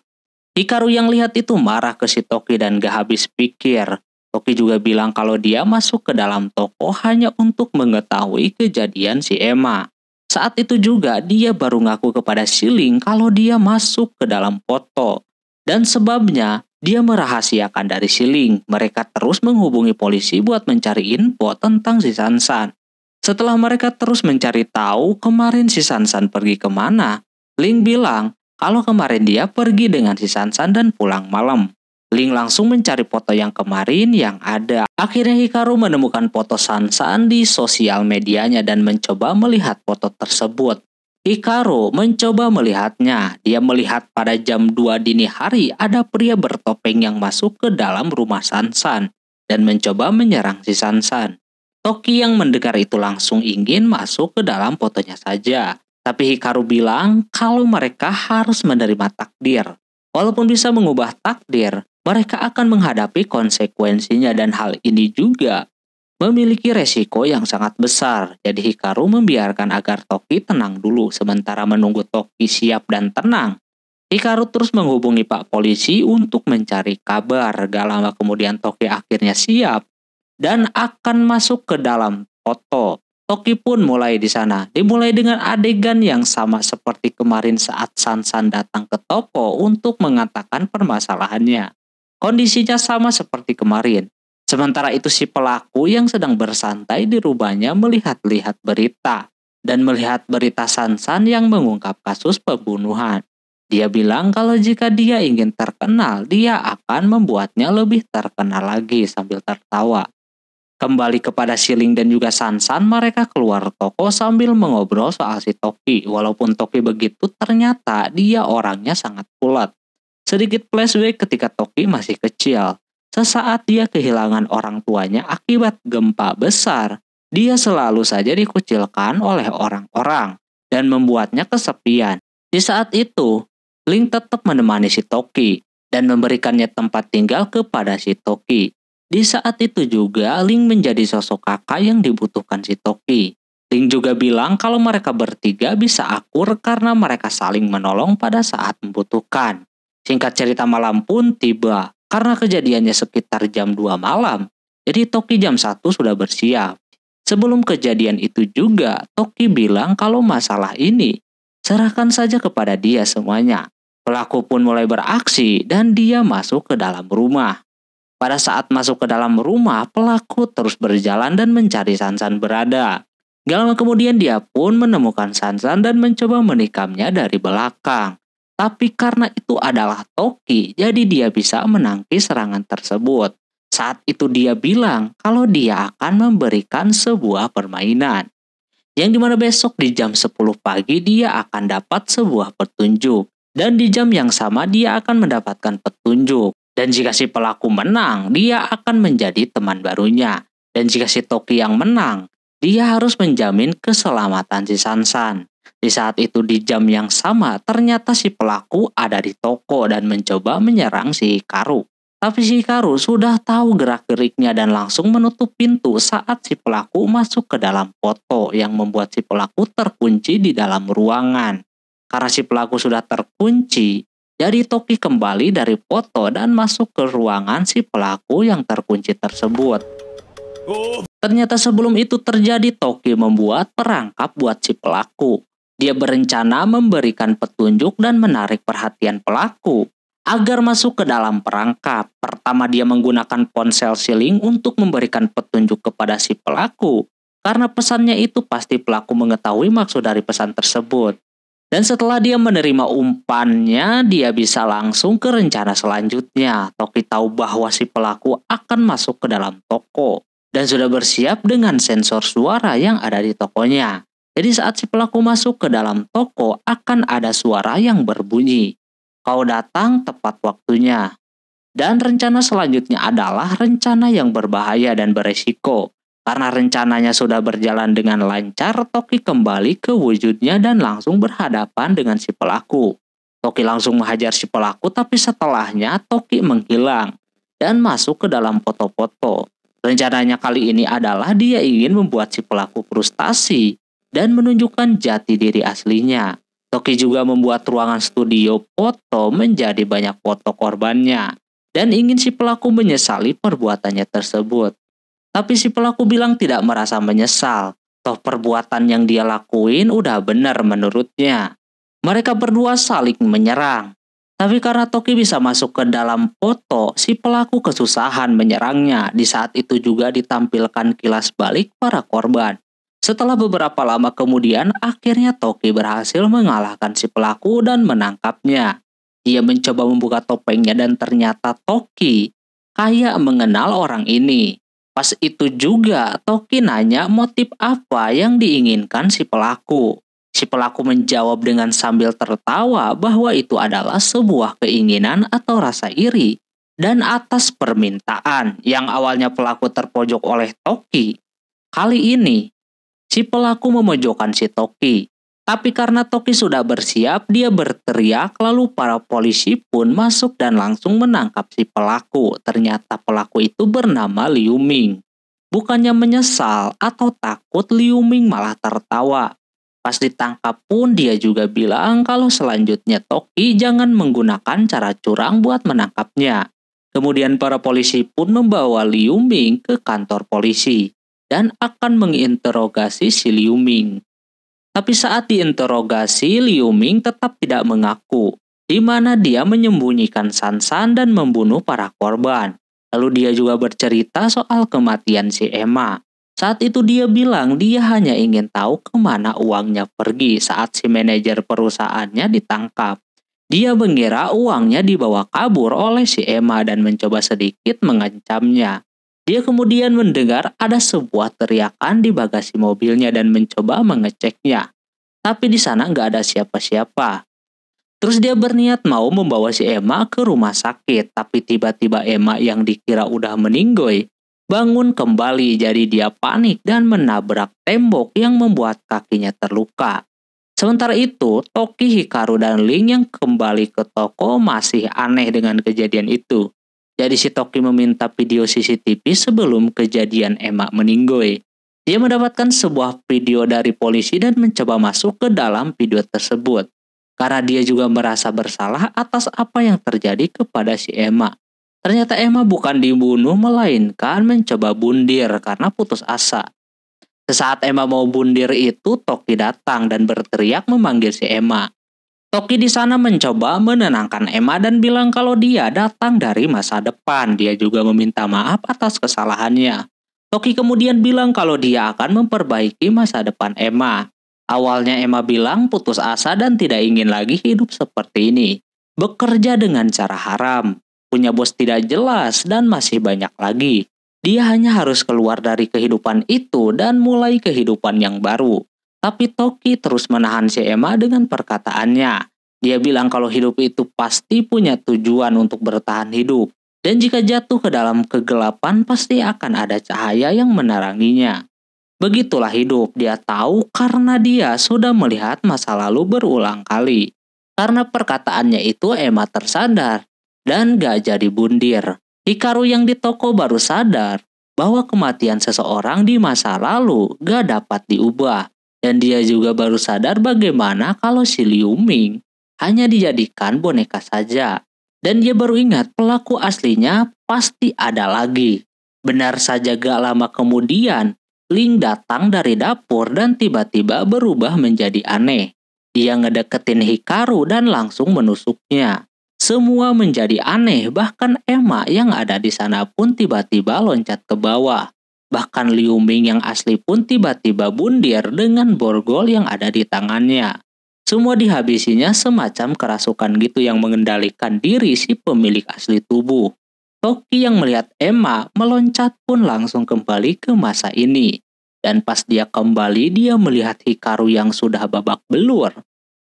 B: Hikaru yang lihat itu marah ke si Toki dan gak habis pikir. Toki juga bilang kalau dia masuk ke dalam toko hanya untuk mengetahui kejadian si Emma. Saat itu juga dia baru ngaku kepada si Ling kalau dia masuk ke dalam foto. Dan sebabnya dia merahasiakan dari si Ling. Mereka terus menghubungi polisi buat mencari info tentang si Sansan. Setelah mereka terus mencari tahu kemarin si Sansan pergi kemana, Ling bilang kalau kemarin dia pergi dengan si Sansan dan pulang malam. Ling langsung mencari foto yang kemarin yang ada. Akhirnya Hikaru menemukan foto Sansan di sosial medianya dan mencoba melihat foto tersebut. Hikaru mencoba melihatnya. Dia melihat pada jam 2 dini hari ada pria bertopeng yang masuk ke dalam rumah Sansan dan mencoba menyerang si Sansan. Toki yang mendengar itu langsung ingin masuk ke dalam fotonya saja. Tapi Hikaru bilang kalau mereka harus menerima takdir. Walaupun bisa mengubah takdir, mereka akan menghadapi konsekuensinya dan hal ini juga memiliki resiko yang sangat besar. Jadi Hikaru membiarkan agar Toki tenang dulu sementara menunggu Toki siap dan tenang. Hikaru terus menghubungi Pak Polisi untuk mencari kabar. Gak lama kemudian Toki akhirnya siap dan akan masuk ke dalam foto. Toki pun mulai di sana. Dimulai dengan adegan yang sama seperti kemarin saat Sansan datang ke toko untuk mengatakan permasalahannya. Kondisinya sama seperti kemarin. Sementara itu si pelaku yang sedang bersantai di rumahnya melihat-lihat berita dan melihat berita Sansan yang mengungkap kasus pembunuhan. Dia bilang kalau jika dia ingin terkenal, dia akan membuatnya lebih terkenal lagi sambil tertawa. Kembali kepada si Ling dan juga Sansan, mereka keluar toko sambil mengobrol soal si Toki. Walaupun Toki begitu, ternyata dia orangnya sangat kuat. Sedikit flashback ketika Toki masih kecil. Sesaat dia kehilangan orang tuanya akibat gempa besar, dia selalu saja dikucilkan oleh orang-orang dan membuatnya kesepian. Di saat itu, Ling tetap menemani si Toki dan memberikannya tempat tinggal kepada si Toki. Di saat itu juga Ling menjadi sosok kakak yang dibutuhkan si Toki. Ling juga bilang kalau mereka bertiga bisa akur karena mereka saling menolong pada saat membutuhkan. Singkat cerita malam pun tiba. Karena kejadiannya sekitar jam 2 malam, jadi Toki jam 1 sudah bersiap. Sebelum kejadian itu juga, Toki bilang kalau masalah ini, serahkan saja kepada dia semuanya. Pelaku pun mulai beraksi dan dia masuk ke dalam rumah. Pada saat masuk ke dalam rumah, pelaku terus berjalan dan mencari Sansan berada. Gak lama kemudian dia pun menemukan Sansan dan mencoba menikamnya dari belakang. Tapi karena itu adalah Toki, jadi dia bisa menangkis serangan tersebut. Saat itu dia bilang kalau dia akan memberikan sebuah permainan. Yang dimana besok di jam 10 pagi dia akan dapat sebuah petunjuk. Dan di jam yang sama dia akan mendapatkan petunjuk. Dan jika si pelaku menang, dia akan menjadi teman barunya. Dan jika si Toki yang menang, dia harus menjamin keselamatan si Sansan. Di saat itu di jam yang sama, ternyata si pelaku ada di toko dan mencoba menyerang si Hikaru. Tapi si Hikaru sudah tahu gerak-geriknya dan langsung menutup pintu saat si pelaku masuk ke dalam foto yang membuat si pelaku terkunci di dalam ruangan. Karena si pelaku sudah terkunci, Jadi Toki kembali dari foto dan masuk ke ruangan si pelaku yang terkunci tersebut. Ternyata sebelum itu terjadi, Toki membuat perangkap buat si pelaku. Dia berencana memberikan petunjuk dan menarik perhatian pelaku agar masuk ke dalam perangkap. Pertama, dia menggunakan ponsel si Ling untuk memberikan petunjuk kepada si pelaku, karena pesannya itu pasti pelaku mengetahui maksud dari pesan tersebut. Dan setelah dia menerima umpannya, dia bisa langsung ke rencana selanjutnya. Toki tahu bahwa si pelaku akan masuk ke dalam toko dan sudah bersiap dengan sensor suara yang ada di tokonya. Jadi saat si pelaku masuk ke dalam toko, akan ada suara yang berbunyi, "Kau datang tepat waktunya." Dan rencana selanjutnya adalah rencana yang berbahaya dan beresiko. Karena rencananya sudah berjalan dengan lancar, Toki kembali ke wujudnya dan langsung berhadapan dengan si pelaku. Toki langsung menghajar si pelaku, tapi setelahnya Toki menghilang dan masuk ke dalam foto-foto. Rencananya kali ini adalah dia ingin membuat si pelaku frustasi dan menunjukkan jati diri aslinya. Toki juga membuat ruangan studio foto menjadi banyak foto korbannya dan ingin si pelaku menyesali perbuatannya tersebut. Tapi si pelaku bilang tidak merasa menyesal, toh perbuatan yang dia lakuin udah benar menurutnya. Mereka berdua saling menyerang. Tapi karena Toki bisa masuk ke dalam foto, si pelaku kesusahan menyerangnya. Di saat itu juga ditampilkan kilas balik para korban. Setelah beberapa lama kemudian, akhirnya Toki berhasil mengalahkan si pelaku dan menangkapnya. Dia mencoba membuka topengnya dan ternyata Toki kayak mengenal orang ini. Pas itu juga Toki nanya motif apa yang diinginkan si pelaku. Si pelaku menjawab dengan sambil tertawa bahwa itu adalah sebuah keinginan atau rasa iri dan atas permintaan yang awalnya pelaku terpojok oleh Toki. Kali ini si pelaku memojokkan si Toki. Tapi karena Toki sudah bersiap, dia berteriak, lalu para polisi pun masuk dan langsung menangkap si pelaku. Ternyata pelaku itu bernama Liu Ming. Bukannya menyesal atau takut, Liu Ming malah tertawa. Pas ditangkap pun dia juga bilang kalau selanjutnya Toki jangan menggunakan cara curang buat menangkapnya. Kemudian para polisi pun membawa Liu Ming ke kantor polisi dan akan menginterogasi si Liu Ming. Tapi saat diinterogasi, Liu Ming tetap tidak mengaku, di mana dia menyembunyikan Sansan dan membunuh para korban. Lalu dia juga bercerita soal kematian si Emma. Saat itu dia bilang dia hanya ingin tahu kemana uangnya pergi saat si manajer perusahaannya ditangkap. Dia mengira uangnya dibawa kabur oleh si Emma dan mencoba sedikit mengancamnya. Dia kemudian mendengar ada sebuah teriakan di bagasi mobilnya dan mencoba mengeceknya. Tapi di sana nggak ada siapa-siapa. Terus dia berniat mau membawa si Emma ke rumah sakit. Tapi tiba-tiba Emma yang dikira udah meninggoy bangun kembali, jadi dia panik dan menabrak tembok yang membuat kakinya terluka. Sementara itu, Toki, Hikaru, dan Ling yang kembali ke toko masih aneh dengan kejadian itu. Jadi si Toki meminta video CCTV sebelum kejadian Emma meninggoy. Dia mendapatkan sebuah video dari polisi dan mencoba masuk ke dalam video tersebut. Karena dia juga merasa bersalah atas apa yang terjadi kepada si Emma. Ternyata Emma bukan dibunuh melainkan mencoba bundir karena putus asa. Sesaat Emma mau bundir itu, Toki datang dan berteriak memanggil si Emma. Toki di sana mencoba menenangkan Emma dan bilang kalau dia datang dari masa depan. Dia juga meminta maaf atas kesalahannya. Toki kemudian bilang kalau dia akan memperbaiki masa depan Emma. Awalnya Emma bilang putus asa dan tidak ingin lagi hidup seperti ini. Bekerja dengan cara haram, punya bos tidak jelas, dan masih banyak lagi. Dia hanya harus keluar dari kehidupan itu dan mulai kehidupan yang baru. Tapi Toki terus menahan si Emma dengan perkataannya. Dia bilang kalau hidup itu pasti punya tujuan untuk bertahan hidup. Dan jika jatuh ke dalam kegelapan pasti akan ada cahaya yang meneranginya. Begitulah hidup, dia tahu karena dia sudah melihat masa lalu berulang kali. Karena perkataannya itu Emma tersadar dan gak jadi bundir. Hikaru yang di toko baru sadar bahwa kematian seseorang di masa lalu gak dapat diubah. Dan dia juga baru sadar bagaimana kalau si Liu Ming hanya dijadikan boneka saja. Dan dia baru ingat pelaku aslinya pasti ada lagi. Benar saja gak lama kemudian, Ling datang dari dapur dan tiba-tiba berubah menjadi aneh. Dia ngedeketin Hikaru dan langsung menusuknya. Semua menjadi aneh, bahkan Emma yang ada di sana pun tiba-tiba loncat ke bawah. Bahkan Liu Ming yang asli pun tiba-tiba bundir dengan borgol yang ada di tangannya. Semua dihabisinya semacam kerasukan gitu yang mengendalikan diri si pemilik asli tubuh. Toki yang melihat Emma meloncat pun langsung kembali ke masa ini. Dan pas dia kembali, dia melihat Hikaru yang sudah babak belur.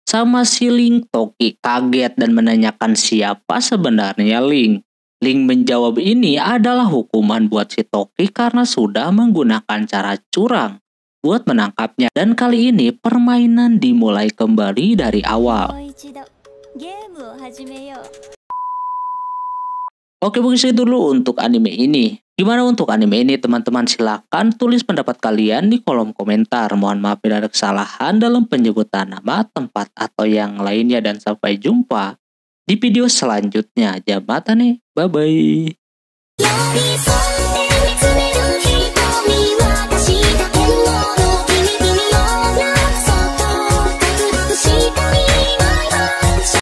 B: Sama si Ling, Toki kaget dan menanyakan siapa sebenarnya Ling. Ling menjawab ini adalah hukuman buat si Toki karena sudah menggunakan cara curang buat menangkapnya. Dan kali ini permainan dimulai kembali dari awal. Oke, begitu dulu untuk anime ini. Gimana untuk anime ini teman-teman? Silahkan tulis pendapat kalian di kolom komentar. Mohon maaf bila ada kesalahan dalam penyebutan nama, tempat, atau yang lainnya. Dan sampai jumpa di video selanjutnya. Jambatan nih, bye-bye.